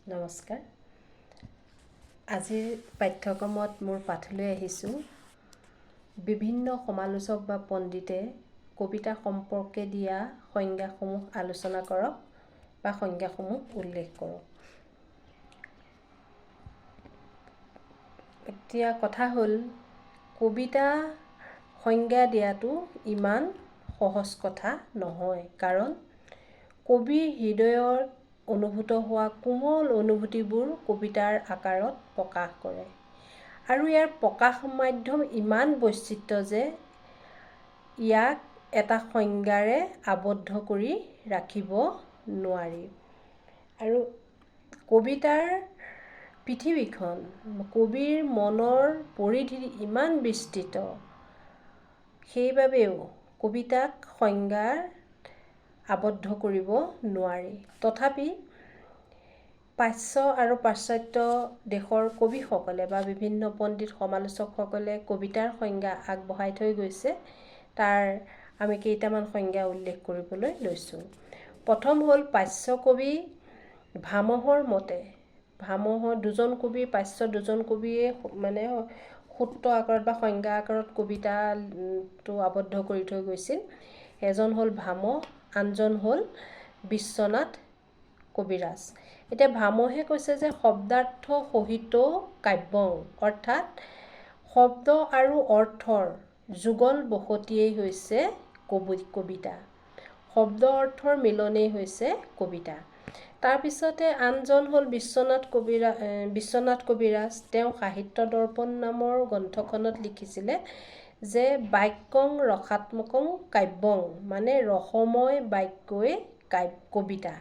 নমস্কাৰ। আজিৰ পাঠ্যক্ৰমত মোৰ পাঠলৈ আহিছোঁ বিভিন্ন সমালোচক বা পণ্ডিতে কবিতা সম্পৰ্কে দিয়া সংজ্ঞাসমূহ আলোচনা কৰক বা সংজ্ঞাসমূহ উল্লেখ কৰক। এতিয়া কথা হ'ল, কবিতা সংজ্ঞা দিয়াটো ইমান সহজ কথা নহয়, কাৰণ কবিৰ হৃদয়ৰ অনুভূত হোৱা কোমল অনুভূতিবোৰ কবিতাৰ আকাৰত প্ৰকাশ কৰে, আৰু ইয়াৰ প্ৰকাশ মাধ্যম ইমান বৈচিত্ৰ যে ইয়াক এটা সংজ্ঞাৰে আবদ্ধ কৰি ৰাখিব নোৱাৰি। আৰু কবিতাৰ পৃথিৱীখন, কবিৰ মনৰ পৰিধি ইমান বিস্তৃত, সেইবাবেও কবিতাক সংজ্ঞাৰ আবদ্ধ কৰিব নোৱাৰি। তথাপি পাশ্চাত্য আৰু পাশ্চাত্য দেশৰ কবিসকলে বা বিভিন্ন পণ্ডিত সমালোচকসকলে কবিতাৰ সংজ্ঞা আগবঢ়াই থৈ গৈছে। তাৰ আমি কেইটামান সংজ্ঞা উল্লেখ কৰিবলৈ লৈছোঁ। প্ৰথম হ'ল পাশ্চাত্য কবি ভামহৰ মতে, পাশ্চাত্য দুজন কবিয়ে মানে সূত্ৰ আকাৰত বা সংজ্ঞা আকাৰত কবিতাটো আবদ্ধ কৰি থৈ গৈছিল। এজন হ'ল ভামহ, আনজন হ'ল বিশ্বনাথ কবিৰাজ। এতিয়া ভামহে কৈছে যে শব্দাৰ্থ সহিত কাব্যং, অৰ্থাৎ শব্দ আৰু অৰ্থৰ যুগল বসতিয়েই হৈছে কবিতা, শব্দ অৰ্থৰ মিলনেই হৈছে কবিতা। তাৰপিছতে আনজন হ'ল বিশ্বনাথ কবিৰাজ। তেওঁ সাহিত্য দৰ্পণ নামৰ গ্ৰন্থখনত লিখিছিলে যে বাক্যং ৰসাত্মকং কাব্যং, মানে ৰসময় বাক্যই কবিতা।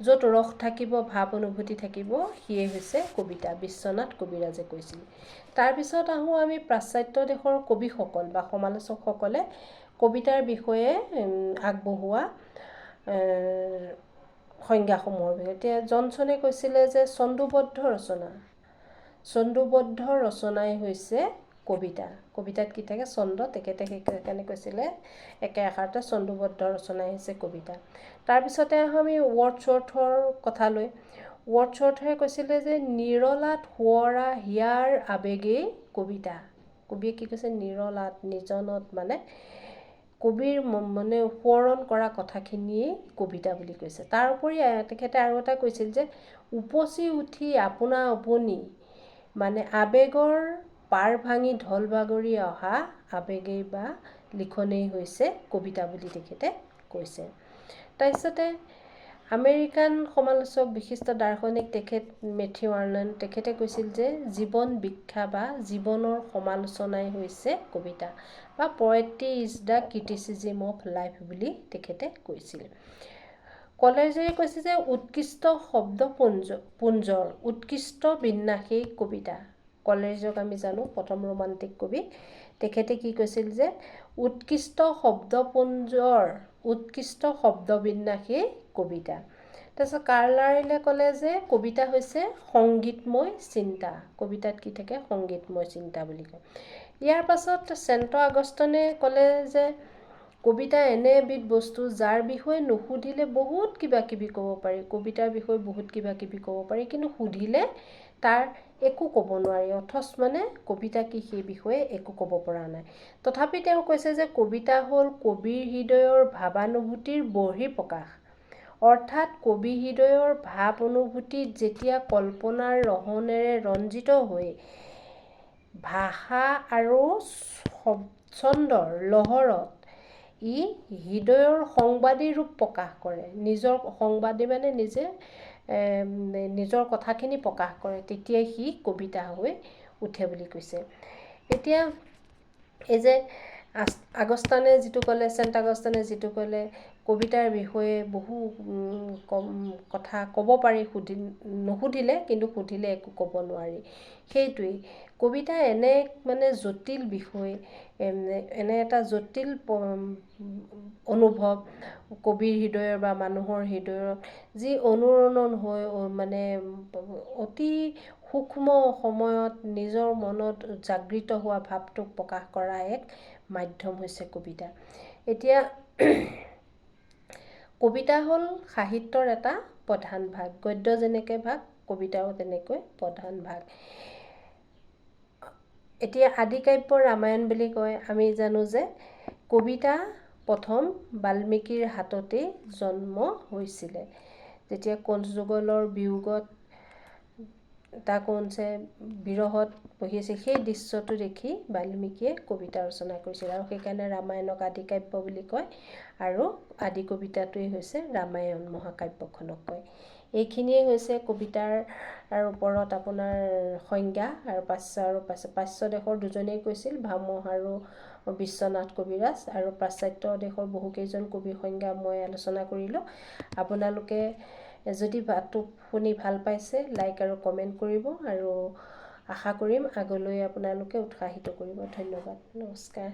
য'ত ৰস থাকিব, ভাৱ অনুভূতি থাকিব, সিয়ে হৈছে কবিতা, বিশ্বনাথ কবিৰাজে কৈছিল। তাৰপিছত আহোঁ আমি পাশ্চাত্য দেশৰ কবিসকল বা সমালোচকসকলে কবিতাৰ বিষয়ে আগবঢ়োৱা সংজ্ঞাসমূহৰ বিষয়ে। এতিয়া জনছনে কৈছিলে যে ছন্দোবদ্ধ ৰচনাই হৈছে কবিতা। কবিতাত কি থাকে? ছন্দ। তেখেতে সেইকাৰণে কৈছিলে একে আষাৰতে ছন্দোবদ্ধ ৰচনাই হৈছে কবিতা। তাৰপিছতে আহোঁ আমি ৱৰ্ডছৱৰ্থৰ কথালৈ। ৱৰ্ডছৱৰ্থে কৈছিলে যে নিৰলাত সোঁৱৰা হিয়াৰ আবেগেই কবিতা। কবিয়ে কি কৈছে? নিৰলাত, নিৰ্জনত, মানে কবিৰ মানে সোঁৱৰণ কৰা কথাখিনিয়েই কবিতা বুলি কৈছে। তাৰ উপৰি তেখেতে আৰু এটা কৈছিল যে উপচি উঠি আপোনা আপুনি, মানে আবেগৰ পাৰ ভাঙি ঢল বাগৰি অহা আবেগেই বা লিখনেই হৈছে কবিতা বুলি তেখেতে কৈছে। তাৰপিছতে আমেৰিকান সমালোচক বিশিষ্ট দাৰ্শনিক মেথিউ আৰ্নল্ড, তেখেতে কৈছিল যে জীৱন ব্যাখ্যা বা জীৱনৰ সমালোচনাই হৈছে কবিতা, বা poetry is the criticism of life বুলি তেখেতে কৈছিল। কলেজে কৈছে যে উৎকৃষ্ট শব্দপুঞ্জৰ উৎকৃষ্ট বিন্যাসেই কবিতা। কলেজক আমি জানো প্ৰথম ৰোমান্টিক কবি। তেখেতে কি কৈছিল যে উৎকৃষ্ট শব্দপুঞ্জৰ উৎকৃষ্ট শব্দবিন্যাসেই কবিতা। তাৰপিছত কাৰ্লাইলে ক'লে যে কবিতা হৈছে সংগীতময় চিন্তা। কবিতাত কি থাকে? সংগীতময় চিন্তা বুলি কয়। ইয়াৰ পাছত চেণ্ট আগষ্টনে ক'লে যে কবিতা এনে এবিধ বস্তু যাৰ বিষয়ে নুসুধিলে বহুত কিবা কিবি ক'ব পাৰি। কবিতাৰ বিষয়ে বহুত কিবা কিবি ক'ব পাৰি, কিন্তু সুধিলে তাৰ একো ক'ব নোৱাৰি। অথচ মানে কবিতা কি, সেই বিষয়ে একো ক'ব পৰা নাই। তথাপি তেওঁ কৈছে যে কবিতা হ'ল কবিৰ হৃদয়ৰ ভাৱানুভূতিৰ বহিঃপ্ৰকাশ, অৰ্থাৎ কবি হৃদয়ৰ ভাৱ অনুভূতিত যেতিয়া কল্পনাৰ ৰহনেৰে ৰঞ্জিত হৈ ভাষা আৰু ছন্দৰ লহৰত ই হৃদয়ৰ সংবাদী ৰূপ প্ৰকাশ কৰে, নিজৰ সংবাদী মানে নিজৰ কথাখিনি প্ৰকাশ কৰে, তেতিয়াই সি কবিতা হৈ উঠে বুলি কৈছে। এতিয়া এই যে চেণ্ট আগষ্টানে যিটো ক'লে কবিতাৰ বিষয়ে বহু কথা ক'ব পাৰি নুসুধিলে, কিন্তু সুধিলে একো ক'ব নোৱাৰি। সেইটোৱেই কবিতা এনে মানে জটিল বিষয়, এনে এটা জটিল অনুভৱ কবিৰ হৃদয়ৰ বা মানুহৰ হৃদয়ত, যি অনুৰণন হৈ মানে অতি সূক্ষ্ম সময়ত নিজৰ মনত জাগৃত হোৱা ভাৱটোক প্ৰকাশ কৰা এক মাধ্যম হৈছে কবিতা। এতিয়া কবিতা হ'ল সাহিত্যৰ এটা প্ৰধান ভাগ, গদ্য যেনেকৈ ভাগ কবিতাও তেনেকৈ প্ৰধান ভাগ। এতিয়া আদিকাব্য ৰামায়ণ বুলি কয়, আমি জানো যে কবিতা প্ৰথম বাল্মীকিৰ হাততেই জন্ম হৈছিলে। যেতিয়া কৌশযুগলৰ বিয়োগত কৌশে বিৰহত বহি আছিল, সেই দৃশ্যটো দেখি বাল্মীকিয়ে কবিতা ৰচনা কৰিছিল আৰু সেইকাৰণে ৰামায়ণক আদিকাব্য বুলি কয় আৰু আদি কবিতাটোৱেই হৈছে ৰামায়ণ মহাকাব্যখনক কয়। এইখিনিয়ে হৈছে কবিতাৰ ওপৰত আপোনাৰ সংজ্ঞা আৰু পাশ্চাত্য দেশৰ দুজনেই কৈছিল, ভামহ আৰু বিশ্বনাথ কবিৰাজ, আৰু পাশ্চাত্য দেশৰ বহুকেইজন কবিৰ সংজ্ঞা মই আলোচনা কৰিলোঁ। আপোনালোকে যদি বাতটো শুনি ভাল পাইছে লাইক আৰু কমেণ্ট কৰিব আৰু আশা কৰিম আগলৈ আপোনালোকে উৎসাহিত কৰিব। ধন্যবাদ, নমস্কাৰ।